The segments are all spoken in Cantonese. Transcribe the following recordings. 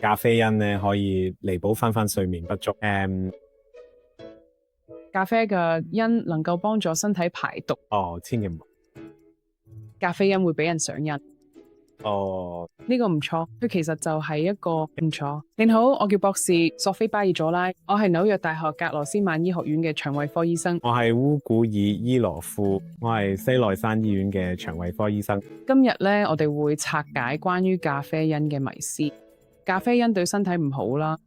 咖啡因咧可以彌補翻睡眠不足。咖啡嘅因能夠幫助身體排毒，千祈唔好。咖啡因會俾人上癮。呢個唔錯，佢其實就係一個唔錯。你好，我叫博士索菲巴爾佐拉，我係紐約大學格羅斯曼醫學院嘅腸胃科醫生。我係烏古爾伊羅夫，我係西內山醫院嘅腸胃科醫生。今日咧，我哋會拆解關於咖啡因嘅迷思。咖啡因對身體唔好啦。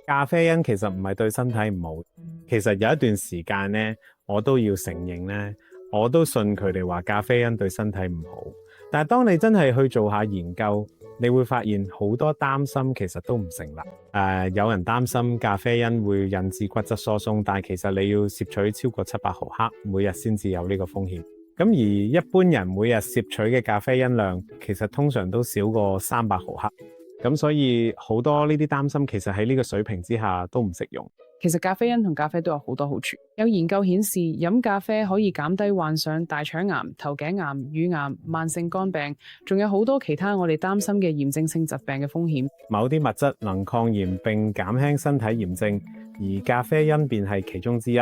咖啡因其實唔係對身體唔好，其實有一段時間呢，我都要承認呢，我都信佢哋話咖啡因對身體唔好。但係當你真係去做下研究，你會發現好多擔心其實都唔成立。有人擔心咖啡因會引致骨質疏鬆，但係其實你要攝取超過700毫克每日先至有呢個風險。咁而一般人每日攝取嘅咖啡因量其實通常都少過300毫克。咁所以好多呢啲擔心其實喺呢個水平之下都唔適用。其實咖啡因同咖啡都有好多好處。有研究顯示，飲咖啡可以減低患上大腸癌、頭頸癌、乳癌、慢性肝病，仲有好多其他我哋擔心嘅炎症性疾病嘅風險。某啲物質能抗炎並減輕身體炎症，而咖啡因便係其中之一。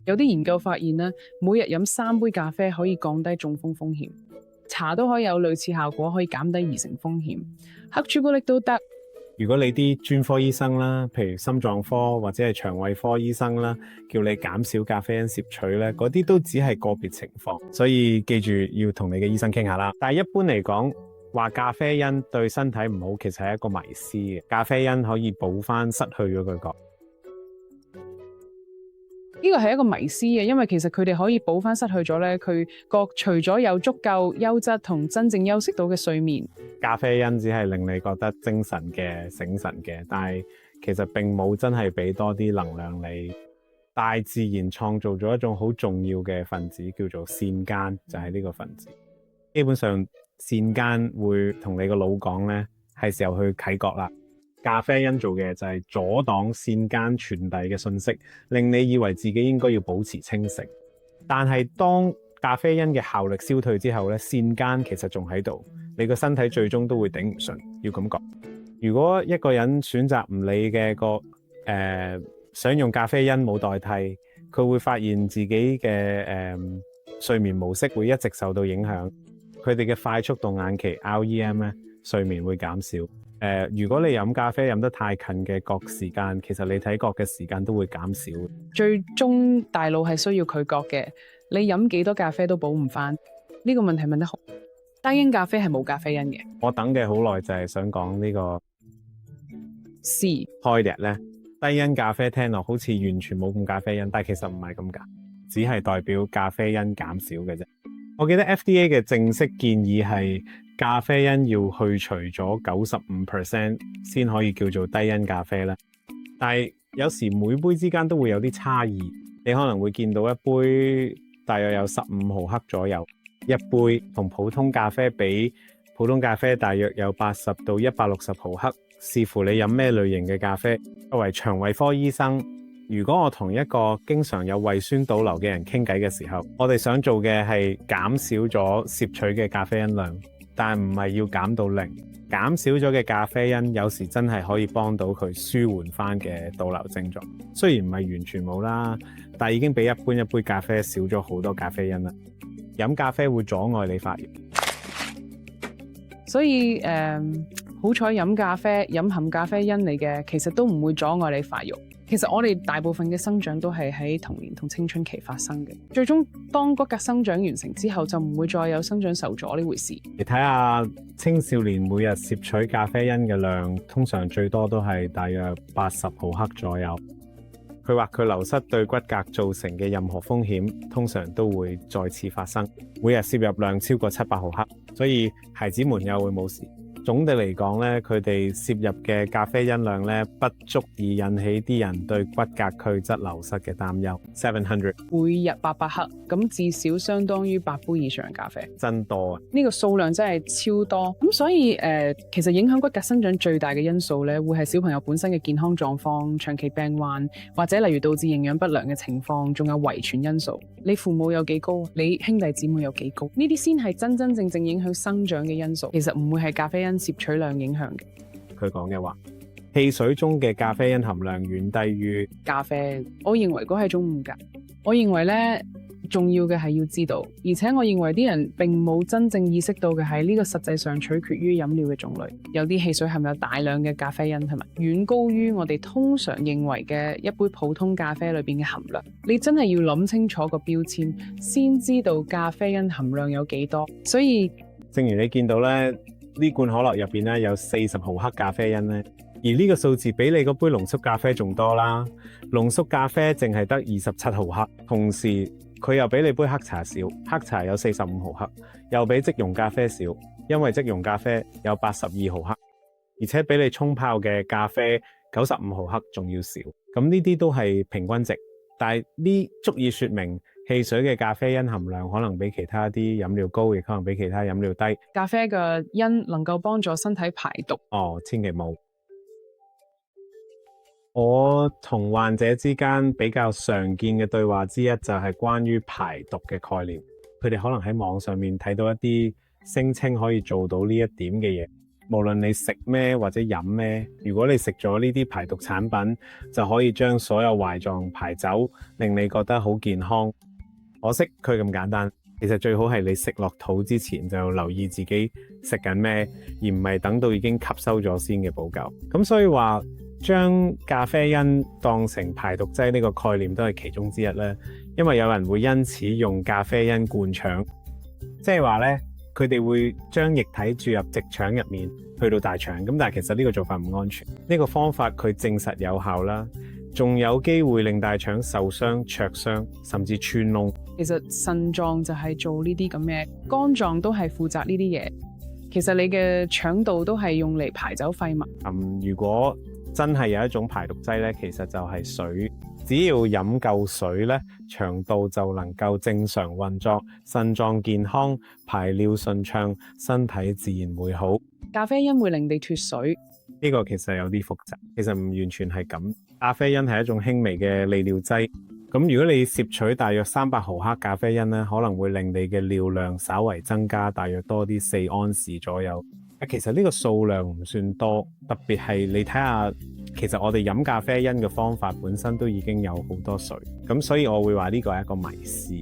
有啲研究發現咧，每日飲3杯咖啡可以降低中風風險。茶都可以有類似效果，可以減低胰城風險。黑朱古力都得。如果你啲專科醫生啦，譬如心臟科或者係腸胃科醫生啦，叫你減少咖啡因攝取咧，嗰啲都只係個別情況，所以記住要同你嘅醫生傾下啦。但係一般嚟講，話咖啡因對身體唔好，其實係一個迷思嘅。咖啡因可以補翻失去咗佢個。呢個係一個迷思嘅，因為其實佢哋可以補翻失去咗咧，佢個除咗有足夠優質同真正休息到嘅睡眠。咖啡因只係令你覺得精神嘅、醒神嘅，但係其實並冇真係俾多啲能量你。大自然創造咗一種好重要嘅分子叫做腺苷，就係呢個分子。基本上腺苷會同你個腦講咧，係時候去啟覺啦。咖啡因做嘅就係阻擋腺苷傳遞嘅信息，令你以為自己應該要保持清醒。但係當咖啡因嘅效力消退之後咧，腺苷其實仲喺度，你個身體最終都會頂唔順，要咁講。如果一個人選擇唔理嘅想用咖啡因冇代替，佢會發現自己嘅睡眠模式會一直受到影響。佢哋嘅快速動眼期 REM 咧，睡眠會減少。如果你飲咖啡飲得太近嘅覺時間，其實你睇覺嘅時間都會減少。最終大腦係需要佢覺嘅，你飲幾多咖啡都補唔翻。呢個問題問得好。低因咖啡係冇咖啡因嘅。我等嘅好耐就係想講呢個 point 咧，低因咖啡聽落好似完全冇咁咖啡因，但係其實唔係咁㗎，只係代表咖啡因減少嘅啫。我記得 FDA 嘅正式建議係咖啡因要去除咗95% 先可以叫做低因咖啡啦。但係有時每杯之間都會有啲差異，你可能會見到一杯大約有15毫克左右，一杯同普通咖啡比，普通咖啡大約有80到160毫克，視乎你飲咩類型嘅咖啡。作為腸胃科醫生，如果我同一個經常有胃酸倒流嘅人傾偈嘅時候，我哋想做嘅係減少咗攝取嘅咖啡因量，但唔係要減到零。減少咗嘅咖啡因有時真係可以幫到佢舒緩翻嘅倒流症狀。雖然唔係完全冇啦，但已經比一般一杯咖啡少咗好多咖啡因啦。飲咖啡會阻礙你發育，所以好彩飲咖啡飲含咖啡因嚟嘅，其實都唔會阻礙你發育。其實我哋大部分嘅生長都係喺童年同青春期發生嘅，最終當骨骼生長完成之後，就唔會再有生長受阻呢回事。你睇下青少年每日攝取咖啡因嘅量，通常最多都係大約80毫克左右。佢話佢流失對骨骼造成嘅任何風險，通常都會再次發生。每日攝入量超過700毫克，所以孩子們又會冇事。總的嚟講咧，佢哋攝入嘅咖啡因量咧，不足以引起啲人對骨骼鈣質流失嘅擔憂。700每日800克，咁至少相當於8杯以上嘅咖啡，真多啊！呢個數量真係超多。咁所以其實影響骨骼生長最大嘅因素咧，會係小朋友本身嘅健康狀況、長期病患，或者例如導致營養不良嘅情況，仲有遺傳因素。你父母有幾高，你兄弟姊妹有幾高，呢啲先係真真正正影響生長嘅因素。其實唔會係咖啡因攝取量影響嘅。佢講嘅話，汽水中嘅咖啡因含量遠低於咖啡。我認為嗰係種誤解。我認為咧，重要嘅係要知道，而且我認為啲人並冇真正意識到嘅係呢個實際上取決於飲料嘅種類。有啲汽水含有大量嘅咖啡因，係咪遠高於我哋通常認為嘅一杯普通咖啡裏邊嘅含量？你真係要諗清楚個標籤，先知道咖啡因含量有幾多。所以，正如你見到咧，呢罐可樂入邊咧有40毫克咖啡因咧，而呢個數字比你嗰杯濃縮咖啡仲多啦。濃縮咖啡淨係得27毫克，同時佢又比你杯黑茶少，黑茶有45毫克，又比即溶咖啡少，因為即溶咖啡有82毫克，而且比你沖泡嘅咖啡95毫克仲要少。咁呢啲都係平均值，但係呢足以說明汽水嘅咖啡因含量可能比其他啲飲料高，亦可能比其他飲料低。咖啡嘅因能夠幫助身體排毒。千祈冇。我同患者之間比較常見嘅對話之一就係關於排毒嘅概念。佢哋可能喺網上面睇到一啲聲稱可以做到呢一點嘅嘢。無論你食咩或者飲咩，如果你食咗呢啲排毒產品，就可以將所有壞狀排走，令你覺得好健康。可惜佢咁簡單，其實最好係你食落肚之前就留意自己食緊咩，而唔係等到已經吸收咗先嘅補救。咁所以話將咖啡因當成排毒劑呢個概念都係其中之一啦。因為有人會因此用咖啡因灌腸，即係話呢，佢哋會將液體注入直腸入面去到大腸，咁但係其實呢個做法唔安全。呢個方法佢證實有效啦，仲有機會令大腸受傷、灼傷，甚至穿窿。其實腎臟就係做呢啲咁嘅，肝臟都係負責呢啲嘢。其實你嘅腸道都係用嚟排走廢物。如果真係有一種排毒劑呢，其實就係水。只要飲夠水呢，腸道就能夠正常運作，腎臟健康，排尿順暢，身體自然會好。咖啡因會令你脫水，呢個其實有啲複雜，其實唔完全係咁。咖啡因係一種輕微嘅利尿劑，咁如果你攝取大約300毫克咖啡因呢，可能會令你嘅尿量稍為增加，大約多啲4安士左右。其實呢個數量唔算多，特別係你睇下，其實我哋飲咖啡因嘅方法本身都已經有好多水，咁所以我會話呢個係一個迷思。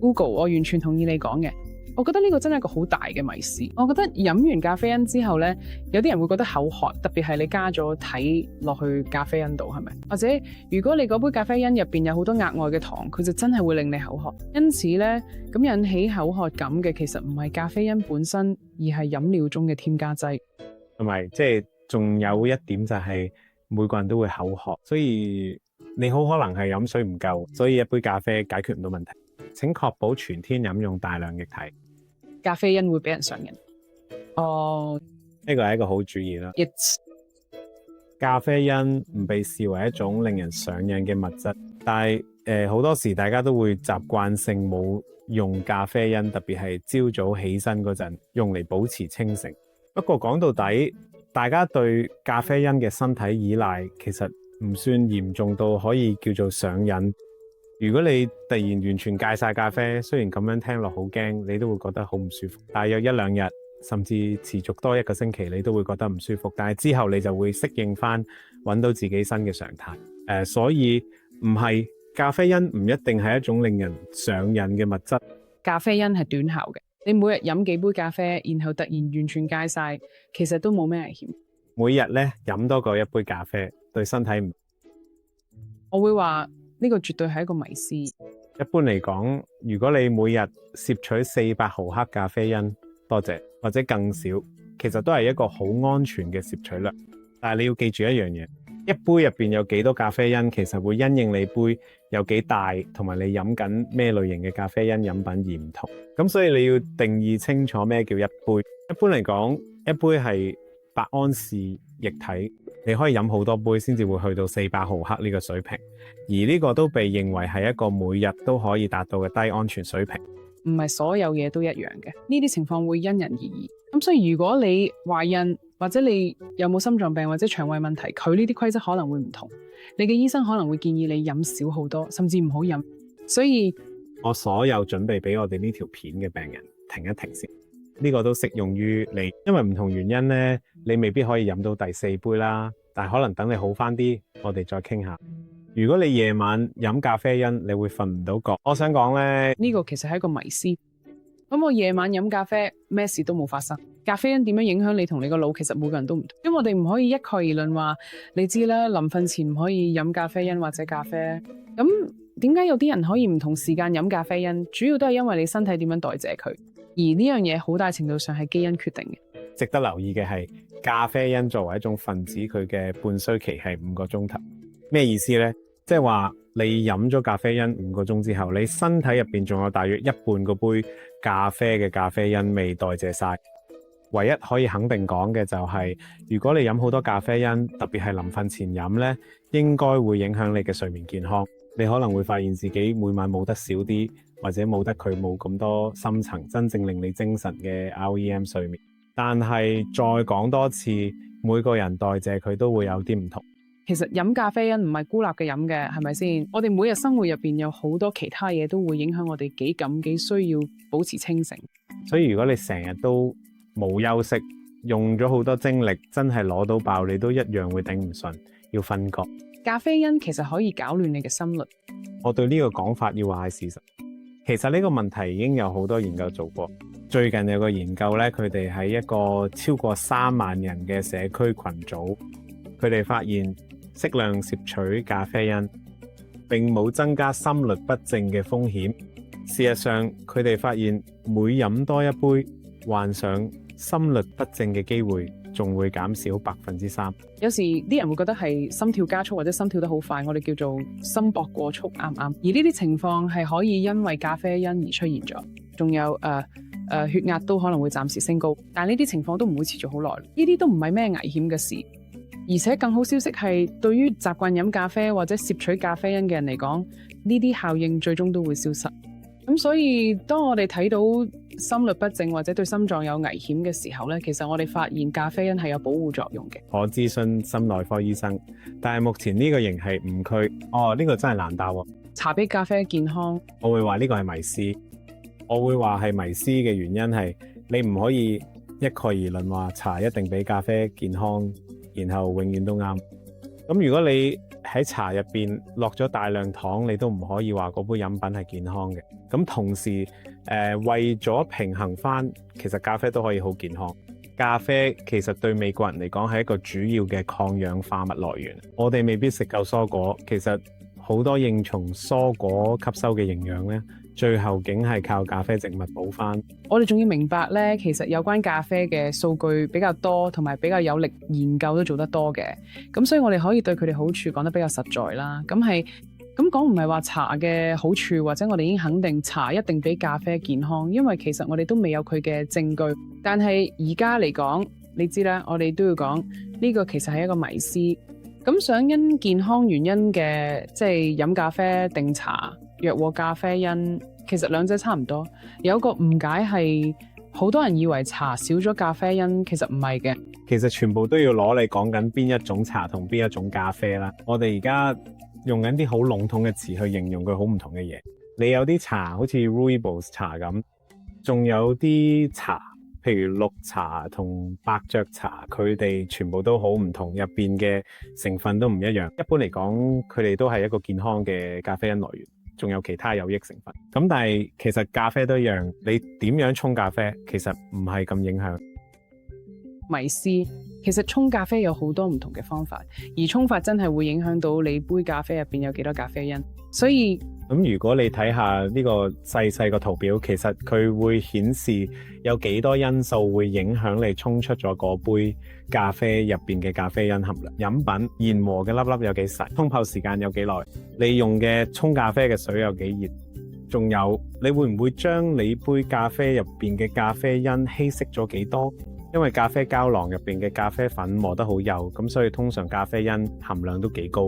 Google， 我完全同意你講嘅。我覺得呢個真係一個好大嘅迷思。我覺得飲完咖啡因之後呢，有啲人會覺得口渴，特別係你加咗體落去咖啡因度，係咪？或者如果你嗰杯咖啡因入邊有好多額外嘅糖，佢就真係會令你口渴。因此呢，咁引起口渴感嘅其實唔係咖啡因本身，而係飲料中嘅添加劑。同埋即係仲有一點就係每個人都會口渴，所以你好可能係飲水唔夠，所以一杯咖啡解決唔到問題。請確保全天飲用大量液體。咖啡因會俾人上癮。呢個係一個好主意啦。咖啡因唔被視為一種令人上癮嘅物質，但係好多時大家都會習慣性冇用咖啡因，特別係朝早起身嗰陣用嚟保持清醒。不過講到底，大家對咖啡因嘅身體依賴其實唔算嚴重到可以叫做上癮。如果你突然完全戒晒咖啡，雖然咁樣聽落好驚，你都會覺得好唔舒服。大約1-2日，甚至持續多1個星期，你都會覺得唔舒服。但係之後你就會適應翻，揾到自己新嘅常態。所以唔係咖啡因唔一定係一種令人上癮嘅物質。咖啡因係短效嘅，你每日飲幾杯咖啡，然後突然完全戒晒，其實都冇咩危險。每日咧飲多過1杯咖啡，對身體唔。我會話。呢個絕對係一個迷思。一般嚟講，如果你每日攝取400毫克咖啡因，多謝，或者更少，其實都係一個好安全嘅攝取量。但係你要記住一樣嘢，一杯入邊有幾多咖啡因，其實會因應你杯有幾大，同埋你飲緊咩類型嘅咖啡因飲品而唔同。咁所以你要定義清楚咩叫一杯。一般嚟講，一杯係8安士液體。你可以飲好多杯先至會去到400毫克呢個水平，而呢個都被認為係一個每日都可以達到嘅低安全水平。唔係所有嘢都一樣嘅，呢啲情況會因人而異。咁所以如果你懷孕或者你有冇心臟病或者腸胃問題，佢呢啲規則可能會唔同。你嘅醫生可能會建議你飲少好多，甚至唔好飲。所以我所有準備俾我哋呢條片嘅病人停一停先。呢個都適用於你，因為唔同原因呢，你未必可以飲到第4杯啦。但係可能等你好返啲，我哋再傾下。如果你夜晚飲咖啡因，你會瞓唔到覺。我想講呢，呢個其實係一個迷思。咁我夜晚飲咖啡，咩事都冇發生。咖啡因點樣影響你同你個腦？其實每個人都唔同，因為我哋唔可以一概而論話，你知啦，臨瞓前唔可以飲咖啡因或者咖啡。咁點解有啲人可以唔同時間飲咖啡因？主要都係因為你身體點樣代謝佢，而呢樣嘢好大程度上係基因決定嘅。值得留意嘅係，咖啡因作為一種分子，佢嘅半衰期係5個鐘頭。咩意思呢？即係話你飲咗咖啡因5個鐘之後，你身體入邊仲有大約一半個杯咖啡嘅咖啡因未代謝晒。唯一可以肯定講嘅就係，如果你飲好多咖啡因，特別係臨瞓前飲呢，應該會影響你嘅睡眠健康。你可能會發現自己每晚冇得少啲，或者冇得佢冇咁多深層真正令你精神嘅 REM 睡眠。但係再講多次，每個人代謝佢都會有啲唔同。其實飲咖啡因唔係孤立嘅飲嘅，係咪先？我哋每日生活入邊有好多其他嘢都會影響我哋幾需要保持清醒。所以如果你成日都冇休息，用咗好多精力，真係攞到爆，你都一樣會頂唔順，要瞓覺。咖啡因其實可以搞亂你嘅心率。我對呢個講法要話係事實。其實呢個問題已經有好多研究做過。最近有個研究呢，佢哋喺一個超過3萬人嘅社區群組，佢哋發現適量攝取咖啡因並冇增加心律不正嘅風險。事實上，佢哋發現每飲多一杯，患上心律不正嘅機會仲會減少3%。有時啲人會覺得係心跳加速或者心跳得好快，我哋叫做心搏過速，啱唔啱？而呢啲情況係可以因為咖啡因而出現咗。仲有血壓都可能會暫時升高，但係呢啲情況都唔會持續好耐。呢啲都唔係咩危險嘅事。而且更好消息係，對於習慣飲咖啡或者攝取咖啡因嘅人嚟講，呢啲效應最終都會消失。咁所以當我哋睇到心律不正或者對心臟有危險嘅時候呢，其實我哋發現咖啡因係有保護作用嘅。我諮詢心內科醫生，但係目前呢個仍係誤區。呢個真係難答喎。茶比咖啡健康，我會話呢個係迷思。我會話係迷思嘅原因係，你唔可以一概而論話茶一定比咖啡健康，然後永遠都啱。咁如果你喺茶入邊落咗大量糖，你都唔可以話嗰杯飲品係健康嘅。咁同時為咗平衡翻，其實咖啡都可以好健康。咖啡其實對美國人嚟講係一個主要嘅抗氧化物來源。我哋未必食夠蔬果，其實好多應從蔬果吸收嘅營養呢，最後竟係靠咖啡植物補翻。我哋仲要明白呢，其實有關咖啡嘅數據比較多，同埋比較有力研究都做得多嘅。咁所以我哋可以對佢哋好處講得比較實在啦。咁講唔係話茶嘅好處，或者我哋已經肯定茶一定比咖啡健康，因為其實我哋都未有佢嘅證據。但係而家嚟講，你知啦，我哋都要講呢個其實係一個迷思。咁想因健康原因嘅，即係飲咖啡定茶，若獲咖啡因，其實兩者差唔多。有一個誤解係，好多人以為茶少咗咖啡因，其實唔係嘅。其實全部都要攞你講緊邊一種茶同邊一種咖啡啦。我哋而家用緊啲好籠統嘅詞去形容佢好唔同嘅嘢。你有啲茶好似 Rooibos 茶咁，仲有啲茶，譬如綠茶同伯爵茶，佢哋全部都好唔同，入邊嘅成分都唔一樣。一般嚟講，佢哋都係一個健康嘅咖啡因來源，仲有其他有益成分。咁但係其實咖啡都一樣，你點樣沖咖啡其實唔係咁影響。迷思，其實沖咖啡有好多唔同嘅方法，而沖法真係會影響到你杯咖啡入邊有幾多咖啡因。所以咁如果你睇下呢個細細個圖表，其實佢會顯示有幾多因素會影響你沖出咗嗰杯咖啡入邊嘅咖啡因含量。飲品研磨嘅粒粒有幾細，沖泡時間有幾耐，你用嘅沖咖啡嘅水有幾熱，仲有你會唔會將你杯咖啡入邊嘅咖啡因稀釋咗幾多？因為咖啡膠囊入邊嘅咖啡粉磨得好幼，咁所以通常咖啡因含量都幾高，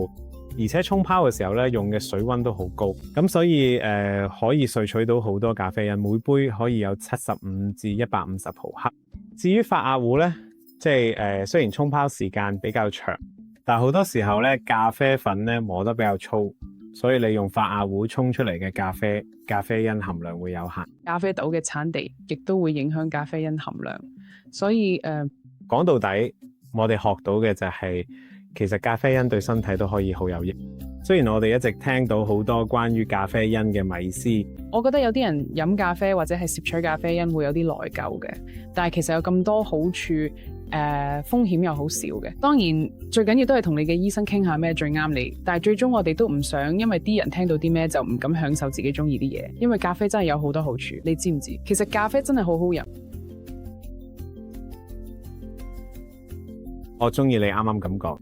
而且沖泡嘅時候咧用嘅水溫都好高，咁所以可以萃取到好多咖啡因，每杯可以有75至150毫克。至於發壓壺咧，即係雖然沖泡時間比較長，但好多時候咧咖啡粉咧磨得比較粗，所以你用發酵壺沖出嚟嘅咖啡因含量會有限。咖啡豆嘅產地亦都會影響咖啡因含量，所以講到底，我哋學到嘅就係，其實咖啡因對身體都可以好有益。雖然我哋一直聽到好多關於咖啡因嘅迷思，我覺得有啲人飲咖啡或者係攝取咖啡因會有啲內疚嘅，但係其實有咁多好處，風險又好少嘅。當然最緊要都係同你嘅醫生傾下咩最啱你，但係最終我哋都唔想因為啲人聽到啲咩就唔敢享受自己中意啲嘢，因為咖啡真係有好多好處，你知唔知？其實咖啡真係好好飲。我中意你啱啱咁講。